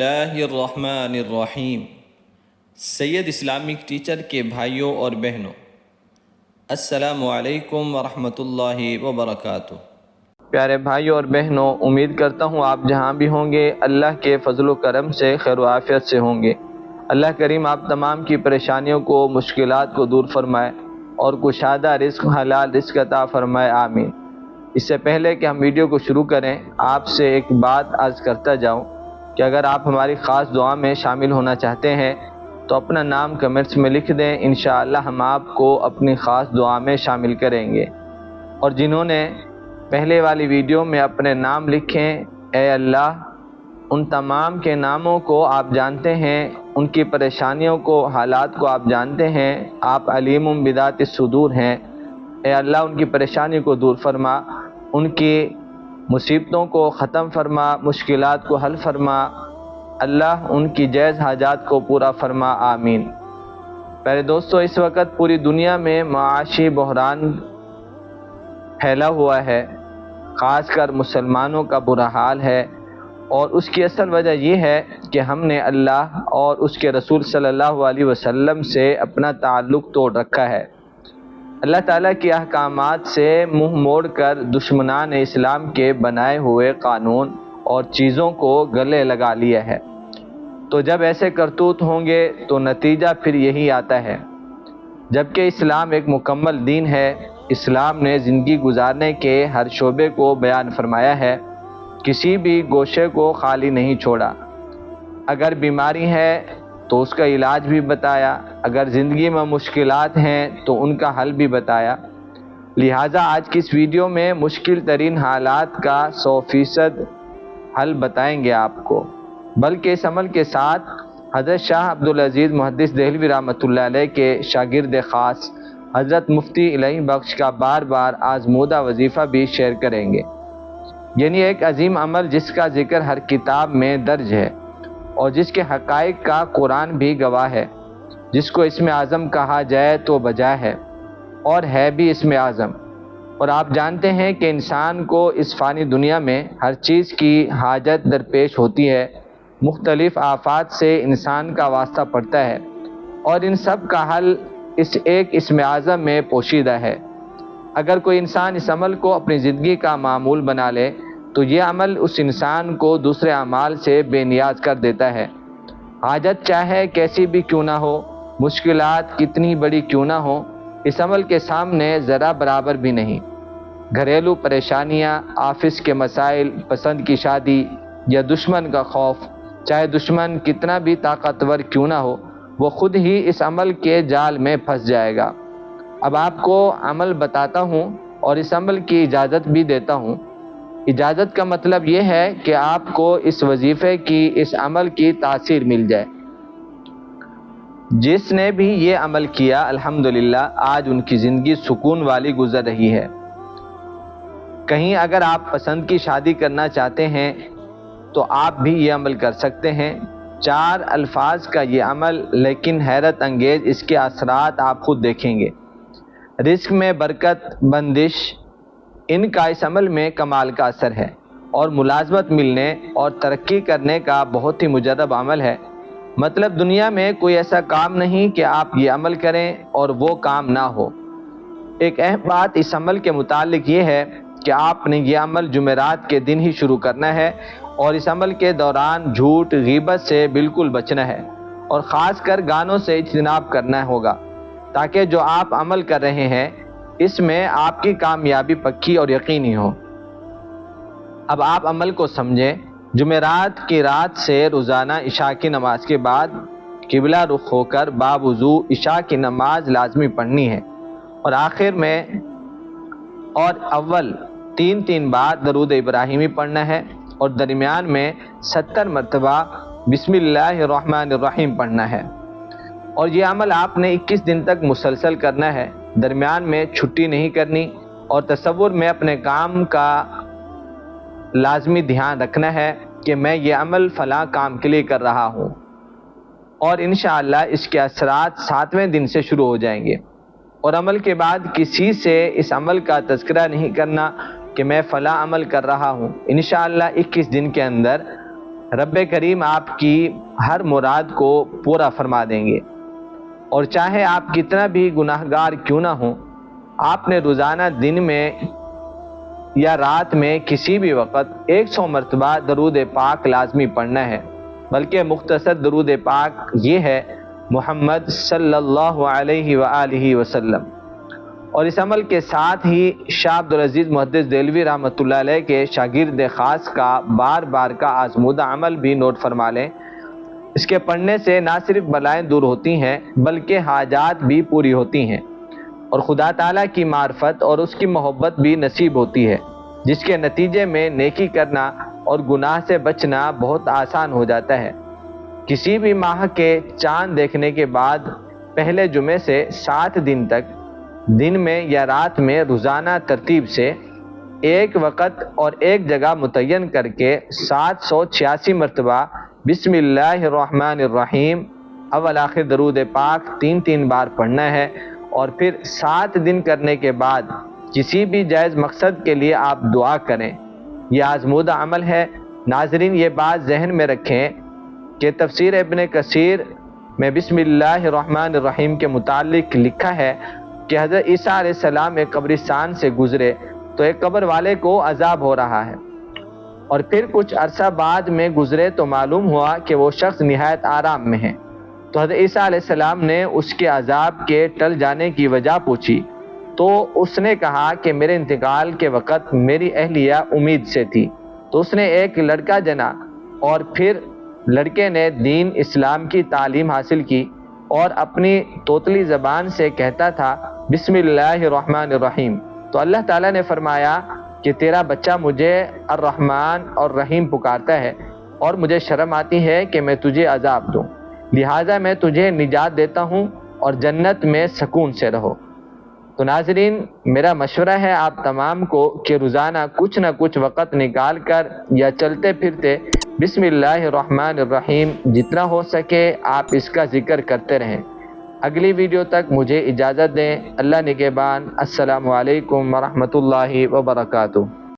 اللہ الرحمن الرحیم۔ سید Islamic teacher کے بھائیوں اور بہنوں، السلام علیکم ورحمۃ اللہ وبرکاتہ۔ پیارے بھائیوں اور بہنوں، امید کرتا ہوں آپ جہاں بھی ہوں گے اللہ کے فضل و کرم سے خیر و عافیت سے ہوں گے۔ اللہ کریم آپ تمام کی پریشانیوں کو، مشکلات کو دور فرمائے اور کشادہ رزق، حلال رزق عطا فرمائے، آمین۔ اس سے پہلے کہ ہم ویڈیو کو شروع کریں، آپ سے ایک بات عرض کرتا جاؤں کہ اگر آپ ہماری خاص دعا میں شامل ہونا چاہتے ہیں تو اپنا نام کمنٹس میں لکھ دیں، انشاءاللہ ہم آپ کو اپنی خاص دعا میں شامل کریں گے۔ اور جنہوں نے پہلے والی ویڈیو میں اپنے نام لکھیں، اے اللہ ان تمام کے ناموں کو آپ جانتے ہیں، ان کی پریشانیوں کو، حالات کو آپ جانتے ہیں، آپ علیم بذات الصدور ہیں۔ اے اللہ ان کی پریشانی کو دور فرما، ان کی مصیبتوں کو ختم فرما، مشکلات کو حل فرما، اللہ ان کی جائز حاجات کو پورا فرما، آمین۔ پیارے دوستو، اس وقت پوری دنیا میں معاشی بحران پھیلا ہوا ہے، خاص کر مسلمانوں کا برا حال ہے، اور اس کی اصل وجہ یہ ہے کہ ہم نے اللہ اور اس کے رسول صلی اللہ علیہ وسلم سے اپنا تعلق توڑ رکھا ہے۔ اللہ تعالیٰ کے احکامات سے منہ موڑ کر دشمنان اسلام کے بنائے ہوئے قانون اور چیزوں کو گلے لگا لیا ہے۔ تو جب ایسے کرتوت ہوں گے تو نتیجہ پھر یہی آتا ہے۔ جبکہ اسلام ایک مکمل دین ہے، اسلام نے زندگی گزارنے کے ہر شعبے کو بیان فرمایا ہے، کسی بھی گوشے کو خالی نہیں چھوڑا۔ اگر بیماری ہے تو اس کا علاج بھی بتایا، اگر زندگی میں مشکلات ہیں تو ان کا حل بھی بتایا۔ لہٰذا آج کی اس ویڈیو میں مشکل ترین حالات کا 100% حل بتائیں گے آپ کو، بلکہ اس عمل کے ساتھ حضرت شاہ عبدالعزیز محدث دہلوی رحمۃ اللہ علیہ کے شاگرد خاص حضرت مفتی الہی بخش کا بار بار آزمودہ وظیفہ بھی شیئر کریں گے، یعنی ایک عظیم عمل جس کا ذکر ہر کتاب میں درج ہے اور جس کے حقائق کا قرآن بھی گواہ ہے، جس کو اسم اعظم کہا جائے تو بجا ہے اور ہے بھی اسم اعظم۔ اور آپ جانتے ہیں کہ انسان کو اس فانی دنیا میں ہر چیز کی حاجت درپیش ہوتی ہے، مختلف آفات سے انسان کا واسطہ پڑتا ہے، اور ان سب کا حل اس ایک اسم اعظم میں پوشیدہ ہے۔ اگر کوئی انسان اس عمل کو اپنی زندگی کا معمول بنا لے تو یہ عمل اس انسان کو دوسرے اعمال سے بے نیاز کر دیتا ہے، حاجت چاہے کیسی بھی کیوں نہ ہو، مشکلات کتنی بڑی کیوں نہ ہو، اس عمل کے سامنے ذرا برابر بھی نہیں۔ گھریلو پریشانیاں، آفس کے مسائل، پسند کی شادی یا دشمن کا خوف، چاہے دشمن کتنا بھی طاقتور کیوں نہ ہو، وہ خود ہی اس عمل کے جال میں پھنس جائے گا۔ اب آپ کو عمل بتاتا ہوں اور اس عمل کی اجازت بھی دیتا ہوں۔ اجازت کا مطلب یہ ہے کہ آپ کو اس وظیفے کی، اس عمل کی تاثیر مل جائے۔ جس نے بھی یہ عمل کیا الحمدللہ آج ان کی زندگی سکون والی گزر رہی ہے۔ کہیں اگر آپ پسند کی شادی کرنا چاہتے ہیں تو آپ بھی یہ عمل کر سکتے ہیں۔ 4 الفاظ کا یہ عمل، لیکن حیرت انگیز اس کے اثرات آپ خود دیکھیں گے۔ رزق میں برکت، بندش، ان کا اس عمل میں کمال کا اثر ہے، اور ملازمت ملنے اور ترقی کرنے کا بہت ہی مجرب عمل ہے۔ مطلب دنیا میں کوئی ایسا کام نہیں کہ آپ یہ عمل کریں اور وہ کام نہ ہو۔ ایک اہم بات اس عمل کے متعلق یہ ہے کہ آپ نے یہ عمل جمعرات کے دن ہی شروع کرنا ہے، اور اس عمل کے دوران جھوٹ، غیبت سے بالکل بچنا ہے، اور خاص کر گانوں سے اجتناب کرنا ہوگا، تاکہ جو آپ عمل کر رہے ہیں اس میں آپ کی کامیابی پکی اور یقینی ہو۔ اب آپ عمل کو سمجھیں۔ جمعرات کی رات سے روزانہ عشاء کی نماز کے بعد قبلہ رخ ہو کر باوضو عشاء کی نماز لازمی پڑھنی ہے، اور آخر میں اور اول 3 بار درود ابراہیمی پڑھنا ہے، اور درمیان میں 70 مرتبہ بسم اللہ الرحمن الرحیم پڑھنا ہے۔ اور یہ عمل آپ نے 21 دن تک مسلسل کرنا ہے، درمیان میں چھٹی نہیں کرنی، اور تصور میں اپنے کام کا لازمی دھیان رکھنا ہے کہ میں یہ عمل فلاں کام کے لیے کر رہا ہوں، اور انشاءاللہ اس کے اثرات 7ویں دن سے شروع ہو جائیں گے۔ اور عمل کے بعد کسی سے اس عمل کا تذکرہ نہیں کرنا کہ میں فلاں عمل کر رہا ہوں۔ انشاءاللہ 21 دن کے اندر رب کریم آپ کی ہر مراد کو پورا فرما دیں گے۔ اور چاہے آپ کتنا بھی گناہگار کیوں نہ ہوں، آپ نے روزانہ دن میں یا رات میں کسی بھی وقت 100 مرتبہ درود پاک لازمی پڑھنا ہے، بلکہ مختصر درود پاک یہ ہے محمد صلی اللہ علیہ وآلہ وسلم۔ اور اس عمل کے ساتھ ہی شاہ عبدالعزیز محدث دہلوی رحمۃ اللہ علیہ کے شاگرد خاص کا بار بار کا آزمودہ عمل بھی نوٹ فرما لیں۔ اس کے پڑھنے سے نہ صرف بلائیں دور ہوتی ہیں بلکہ حاجات بھی پوری ہوتی ہیں، اور خدا تعالیٰ کی معرفت اور اس کی محبت بھی نصیب ہوتی ہے، جس کے نتیجے میں نیکی کرنا اور گناہ سے بچنا بہت آسان ہو جاتا ہے۔ کسی بھی ماہ کے چاند دیکھنے کے بعد پہلے جمعے سے 7 دن تک دن میں یا رات میں روزانہ ترتیب سے ایک وقت اور ایک جگہ متعین کر کے 786 مرتبہ بسم اللہ الرحمن الرحیم اول آخر درود پاک 3 بار پڑھنا ہے، اور پھر 7 دن کرنے کے بعد کسی بھی جائز مقصد کے لیے آپ دعا کریں۔ یہ آزمودہ عمل ہے۔ ناظرین، یہ بات ذہن میں رکھیں کہ تفسیر ابن کثیر میں بسم اللہ الرحمن الرحیم کے متعلق لکھا ہے کہ حضرت عیسیٰ علیہ السلام ایک قبرستان سے گزرے تو ایک قبر والے کو عذاب ہو رہا ہے، اور پھر کچھ عرصہ بعد میں گزرے تو معلوم ہوا کہ وہ شخص نہایت آرام میں ہے۔ تو حضرت عیسیٰ علیہ السلام نے اس کے عذاب کے ٹل جانے کی وجہ پوچھی، تو اس نے کہا کہ میرے انتقال کے وقت میری اہلیہ امید سے تھی، تو اس نے ایک لڑکا جنا، اور پھر لڑکے نے دین اسلام کی تعلیم حاصل کی اور اپنی توتلی زبان سے کہتا تھا بسم اللہ الرحمن الرحیم۔ تو اللہ تعالیٰ نے فرمایا کہ تیرا بچہ مجھے الرحمن اور رحیم پکارتا ہے، اور مجھے شرم آتی ہے کہ میں تجھے عذاب دوں، لہٰذا میں تجھے نجات دیتا ہوں اور جنت میں سکون سے رہو۔ تو ناظرین، میرا مشورہ ہے آپ تمام کو کہ روزانہ کچھ نہ کچھ وقت نکال کر یا چلتے پھرتے بسم اللہ الرحمن الرحیم جتنا ہو سکے آپ اس کا ذکر کرتے رہیں۔ اگلی ویڈیو تک مجھے اجازت دیں۔ اللہ نگہبان۔ السلام علیکم ورحمۃ اللہ وبرکاتہ۔